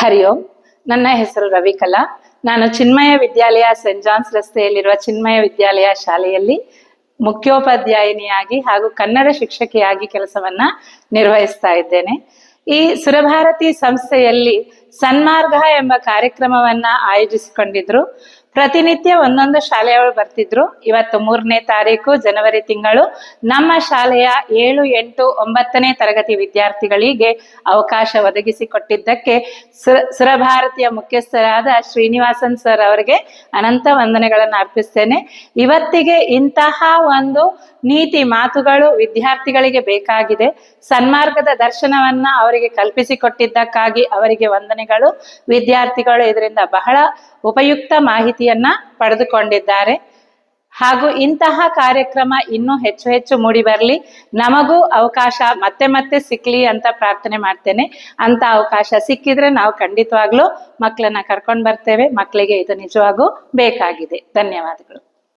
ಹರಿ ಓಂ. ನನ್ನ ಹೆಸರು ರವಿಕಲಾ. ನಾನು ಚಿನ್ಮಯ ವಿದ್ಯಾಲಯ ಸೆಂಟ್ ಜಾನ್ಸ್ ರಸ್ತೆಯಲ್ಲಿರುವ ಚಿನ್ಮಯ ವಿದ್ಯಾಲಯ ಶಾಲೆಯಲ್ಲಿ ಮುಖ್ಯೋಪಾಧ್ಯಾಯಿನಿಯಾಗಿ ಹಾಗೂ ಕನ್ನಡ ಶಿಕ್ಷಕಿಯಾಗಿ ಕೆಲಸವನ್ನ ನಿರ್ವಹಿಸ್ತಾ ಇದ್ದೇನೆ. ಈ ಸುರಭಾರತಿ ಸಂಸ್ಥೆಯಲ್ಲಿ ಸನ್ಮಾರ್ಗ ಎಂಬ ಕಾರ್ಯಕ್ರಮವನ್ನ ಆಯೋಜಿಸಿಕೊಂಡಿದ್ರು. ಪ್ರತಿನಿತ್ಯ ಒಂದೊಂದು ಶಾಲೆಯವರು ಬರ್ತಿದ್ರು. ಇವತ್ತು 3ನೇ ತಾರೀಕು ಜನವರಿ ತಿಂಗಳು ನಮ್ಮ ಶಾಲೆಯ 7, 8, 9ನೇ ತರಗತಿ ವಿದ್ಯಾರ್ಥಿಗಳಿಗೆ ಅವಕಾಶ ಒದಗಿಸಿಕೊಟ್ಟಿದ್ದಕ್ಕೆ ಸುರಭಾರತಿಯ ಮುಖ್ಯಸ್ಥರಾದ ಶ್ರೀನಿವಾಸನ್ ಸರ್ ಅವರಿಗೆ ಅನಂತ ವಂದನೆಗಳನ್ನು ಅರ್ಪಿಸ್ತೇನೆ. ಇವತ್ತಿಗೆ ಇಂತಹ ಒಂದು ನೀತಿ ಮಾತುಗಳು ವಿದ್ಯಾರ್ಥಿಗಳಿಗೆ ಬೇಕಾಗಿದೆ. ಸನ್ಮಾರ್ಗದ ದರ್ಶನವನ್ನ ಅವರಿಗೆ ಕಲ್ಪಿಸಿಕೊಟ್ಟಿದ್ದಕ್ಕಾಗಿ ಅವರಿಗೆ ವಂದನೆಗಳು. ವಿದ್ಯಾರ್ಥಿಗಳು ಇದರಿಂದ ಬಹಳ ಉಪಯುಕ್ತ ಮಾಹಿತಿಯನ್ನ ಪಡೆದುಕೊಂಡಿದ್ದಾರೆ. ಹಾಗೂ ಇಂತಹ ಕಾರ್ಯಕ್ರಮ ಇನ್ನೂ ಹೆಚ್ಚು ಹೆಚ್ಚು ಮೂಡಿ ಬರಲಿ, ನಮಗೂ ಅವಕಾಶ ಮತ್ತೆ ಮತ್ತೆ ಸಿಕ್ಲಿ ಅಂತ ಪ್ರಾರ್ಥನೆ ಮಾಡ್ತೇನೆ. ಅಂತ ಅವಕಾಶ ಸಿಕ್ಕಿದ್ರೆ ನಾವು ಖಂಡಿತವಾಗ್ಲೂ ಮಕ್ಕಳನ್ನ ಕರ್ಕೊಂಡು ಬರ್ತೇವೆ. ಮಕ್ಕಳಿಗೆ ಇದು ನಿಜವಾಗೂ ಬೇಕಾಗಿದೆ. ಧನ್ಯವಾದಗಳು.